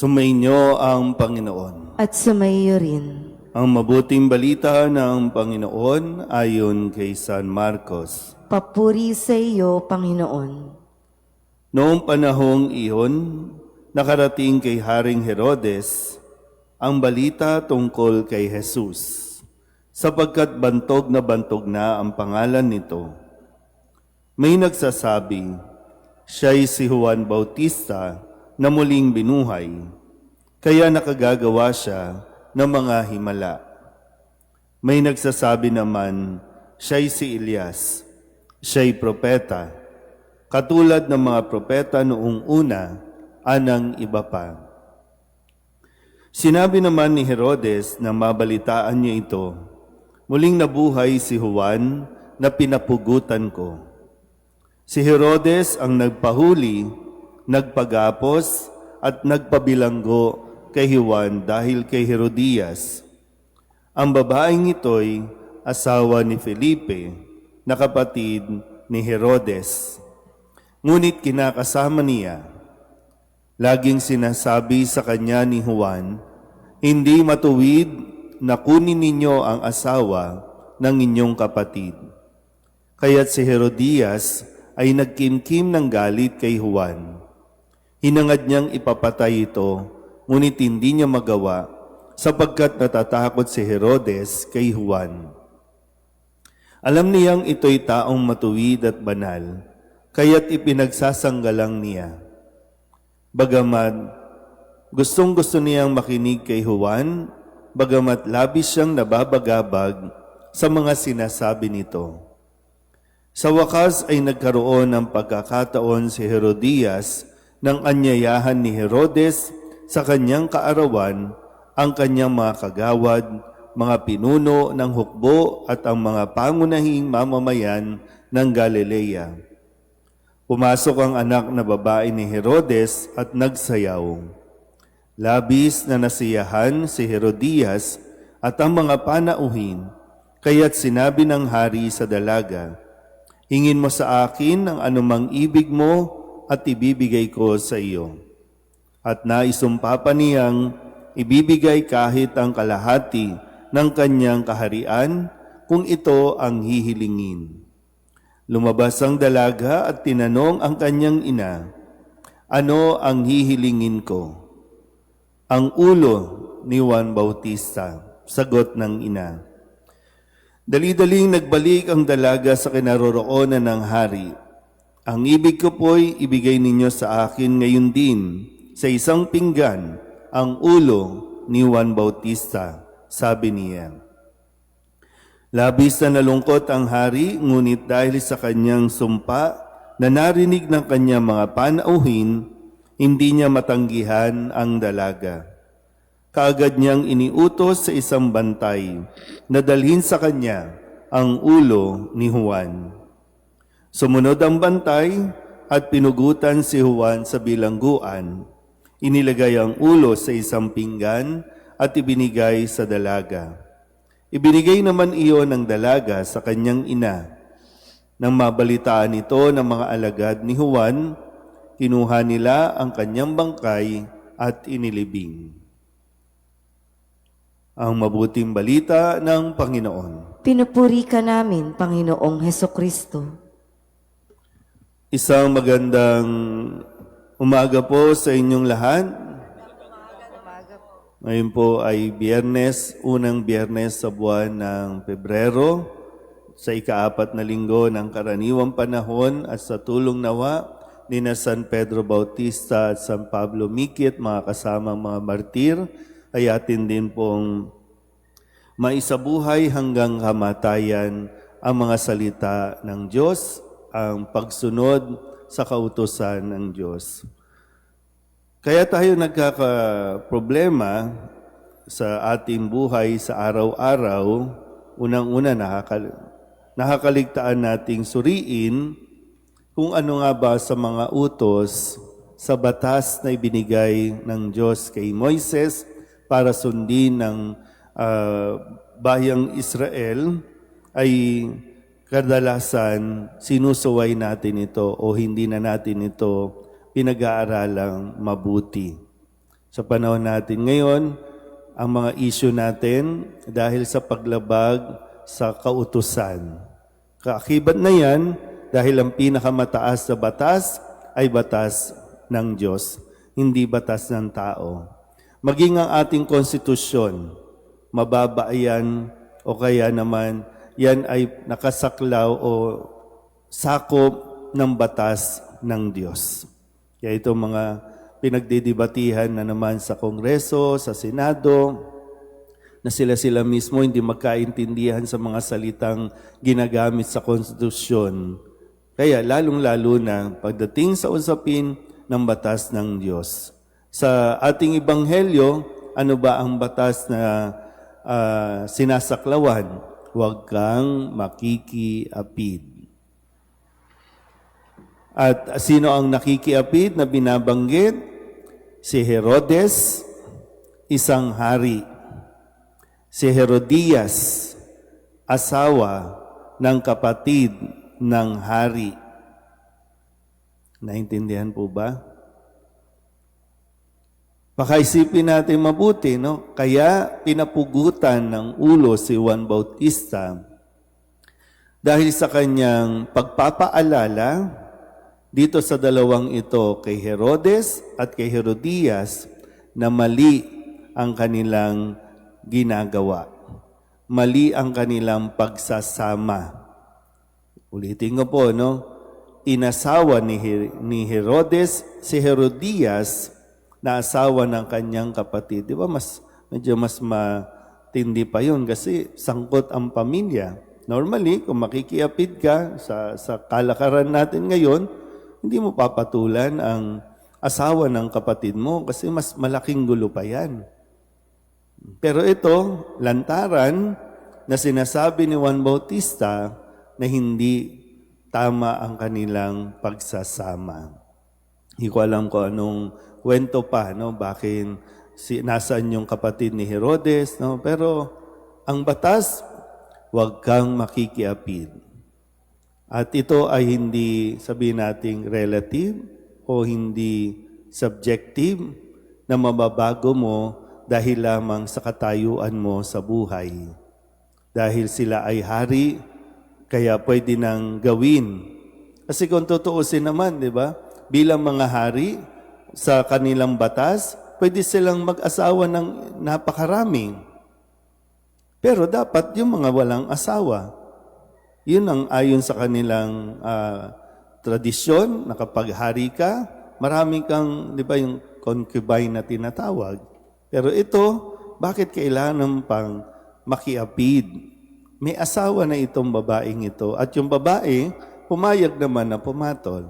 Sumainyo ang Panginoon. At sumaiyo rin. Ang mabuting balita ng Panginoon ayon kay San Marcos. Papuri sa iyo, Panginoon. Noong panahong iyon, nakarating kay Haring Herodes ang balita tungkol kay Jesus, sapagkat bantog na ang pangalan nito. May nagsasabi, siya'y si Juan Bautista na muling binuhay, kaya nakagagawa siya ng mga himala. May nagsasabi naman, siya'y si Elias, siya'y propeta, katulad ng mga propeta noong una, anang iba pa. Sinabi naman ni Herodes na mabalitaan niya ito, muling nabuhay si Juan na pinapugutan ko. Si Herodes ang nagpahuli, nagpagapos at nagpabilanggo kay Juan dahil kay Herodias. Ang babaeng ito'y asawa ni Felipe, na kapatid ni Herodes. Ngunit kinakasama niya. Laging sinasabi sa kanya ni Juan, hindi matuwid na kunin ninyo ang asawa ng inyong kapatid. Kaya't si Herodias ay nagkimkim ng galit kay Juan. Hinangad niyang ipapatay ito, ngunit hindi niya magawa sapagkat natatakot si Herodes kay Juan. Alam niyang ito'y taong matuwid at banal, kaya't ipinagsasanggalang niya. Bagamat gustong-gusto niyang makinig kay Juan, bagamat labis siyang nababagabag sa mga sinasabi nito. Sa wakas ay nagkaroon ng pagkakataon si Herodias ng anyayahan ni Herodes sa kanyang kaarawan ang kanyang mga kagawad, mga pinuno ng hukbo at ang mga pangunahing mamamayan ng Galilea. Pumasok ang anak na babae ni Herodes at nagsayaw. Labis na nasiyahan si Herodias at ang mga panauhin, kaya't sinabi ng hari sa dalaga, hingin mo sa akin ang anumang ibig mo at ibibigay ko sa iyo. At naisumpa pa niyang ibibigay kahit ang kalahati ng kanyang kaharian kung ito ang hihilingin. Lumabas ang dalaga at tinanong ang kanyang ina, ano ang hihilingin ko? Ang ulo ni Juan Bautista, sagot ng ina. Dali-daling nagbalik ang dalaga sa kinaroroonan ng hari. Ang ibig ko po'y ibigay ninyo sa akin ngayon din, sa isang pinggan, ang ulo ni Juan Bautista, sabi niya. Labis na nalungkot ang hari, ngunit dahil sa kanyang sumpa na narinig ng kanyang mga panauhin, hindi niya matanggihan ang dalaga. Kaagad niyang iniutos sa isang bantay na dalhin sa kanya ang ulo ni Juan. Sumunod ang bantay at pinugutan si Juan sa bilangguan. Inilagay ang ulo sa isang pinggan at ibinigay sa dalaga. Ibinigay naman iyon ng dalaga sa kanyang ina. Nang mabalitaan ito ng mga alagad ni Juan, kinuha nila ang kanyang bangkay at inilibing. Ang mabuting balita ng Panginoon. Pinupuri ka namin, Panginoong Hesukristo. Isang magandang umaga po sa inyong lahat. Ngayon po ay Biyernes, unang Biyernes sa buwan ng Pebrero, sa ika-4 na linggo ng karaniwang panahon at sa tulong nawa ni na San Pedro Bautista at San Pablo Miquit, mga kasamang mga martir, ay atin din pong maisabuhay hanggang kamatayan ang mga salita ng Diyos, ang pagsunod sa kautusan ng Diyos. Kaya tayo nagkakaproblema sa ating buhay sa araw-araw, unang-una nakakaligtaan nating suriin kung ano nga ba sa mga utos sa batas na ibinigay ng Diyos kay Moises para sundin ng bayang Israel ay kadalasan sinusuway natin ito o hindi na natin ito pinag-aaralang mabuti. Sa panahon natin ngayon, ang mga issue natin dahil sa paglabag sa kautusan. Kaakibat na yan dahil ang pinakamataas na batas ay batas ng Diyos, hindi batas ng tao. Maging ang ating konstitusyon, mababa yan o kaya naman yan ay nakasaklaw o sakop ng batas ng Diyos. Kaya itong mga pinagdidibatihan na naman sa Kongreso, sa Senado, na sila mismo hindi magkaintindihan sa mga salitang ginagamit sa konstitusyon. Kaya lalong-lalo na pagdating sa usapin ng batas ng Diyos. Sa ating ebanghelyo, ano ba ang batas na sinasaklawan? Huwag kang makikiapid. At sino ang nakikiapid na binabanggit? Si Herodes, isang hari. Si Herodias, asawa ng kapatid ng hari. Naintindihan po ba? Pakaisipin natin mabuti, no? Kaya pinapugutan ng ulo si Juan Bautista dahil sa kanyang pagpapaalala dito sa dalawang ito, kay Herodes at kay Herodias, na mali ang kanilang ginagawa. Mali ang kanilang pagsasama. Ulitin ko po, no? Inasawa ni Herodes si Herodias na asawa ng kanyang kapatid. Di ba medyo mas matindi pa yun kasi sangkot ang pamilya. Normally, kung makikiapid ka sa kalakaran natin ngayon, hindi mo papatulan ang asawa ng kapatid mo kasi mas malaking gulo pa yan. Pero ito, lantaran na sinasabi ni Juan Bautista na hindi tama ang kanilang pagsasama. Hindi ko alam kung anong kwento pa, no? Bakit nasaan yung kapatid ni Herodes, no? Pero ang batas, huwag kang makikiapid. At ito ay hindi, sabihin nating relative o hindi subjective na mababago mo dahil lamang sa katayuan mo sa buhay. Dahil sila ay hari, kaya pwede nang gawin. Kasi kung tutuusin naman, di ba? Bilang mga hari, sa kanilang batas, pwede silang mag-asawa ng napakarami. Pero dapat yung mga walang asawa. Yun ang ayon sa kanilang tradisyon, na kapag hari ka, marami kang, di ba, yung concubine na tinatawag. Pero ito, bakit kailangan pang makiapid? May asawa na itong babaeng ito at yung babae, pumayag naman na pumatol.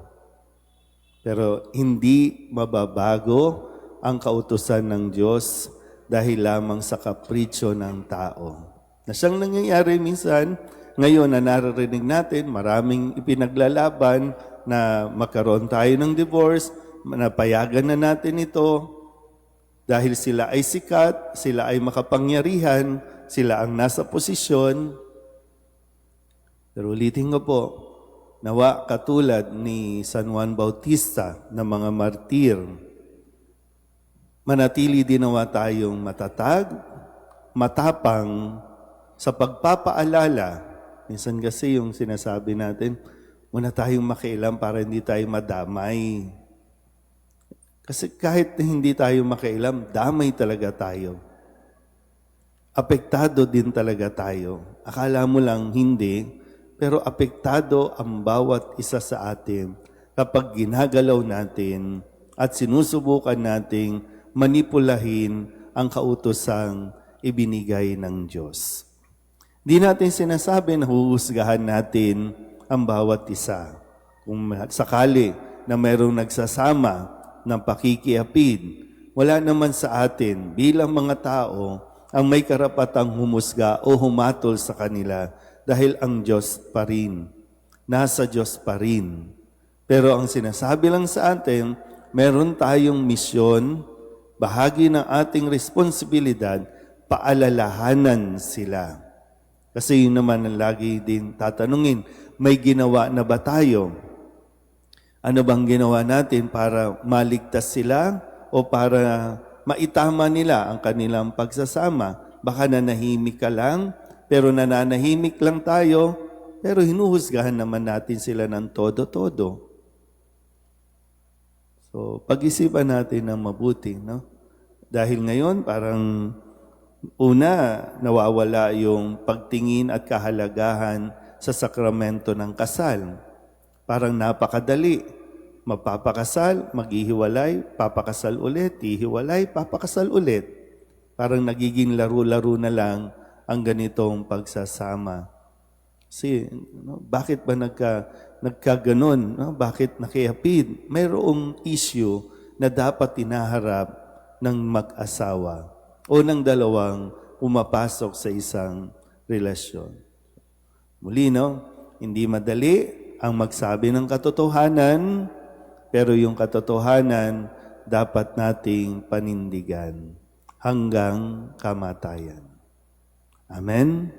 Pero hindi mababago ang kautusan ng Diyos dahil lamang sa kapritsyo ng tao. Na siyang nangyayari minsan, ngayon na naririnig natin, maraming ipinaglalaban na magkaroon tayo ng divorce, napayagan na natin ito dahil sila ay sikat, sila ay makapangyarihan, sila ang nasa posisyon. Pero ulitin ko po, nawa katulad ni San Juan Bautista na mga martir, manatili din nawa tayong matatag, matapang sa pagpapaalala. Minsan kasi yung sinasabi natin, muna tayong makialam para hindi tayo madamay. Kasi kahit hindi tayo makialam, damay talaga tayo. Apektado din talaga tayo. Akala mo lang hindi, pero apektado ang bawat isa sa atin kapag ginagalaw natin at sinusubukan nating manipulahin ang kautosang ibinigay ng Diyos. Di natin sinasabi na huhusgahan natin ang bawat isa. Kung sakali na mayroong nagsasama ng pakikiapid, wala naman sa atin bilang mga tao ang may karapatang humusga o humatol sa kanila dahil ang Diyos pa rin. Nasa Diyos pa rin. Pero ang sinasabi lang sa atin, meron tayong misyon, bahagi ng ating responsibilidad, paalalahanan sila. Kasi yun naman ang lagi din tatanungin, may ginawa na ba tayo? Ano bang ginawa natin para maligtas sila o para maitama nila ang kanilang pagsasama. Baka nanahimik ka lang, pero nananahimik lang tayo, pero hinuhusgahan naman natin sila ng todo-todo. So, pag-isipan natin ng mabuti, no? Dahil ngayon, parang una, nawawala yung pagtingin at kahalagahan sa sakramento ng kasal. Parang napakadali. Mapapakasal, maghihiwalay, papakasal ulit, hihiwalay, papakasal ulit. Parang nagiging laro-laro na lang ang ganitong pagsasama. Kasi, bakit ba nagkaganon? No? Bakit nakiapid? Mayroong issue na dapat tinaharap ng mag-asawa o ng dalawang pumapasok sa isang relasyon. Muli, hindi madali ang magsabi ng katotohanan, pero yung katotohanan dapat nating panindigan hanggang kamatayan. Amen?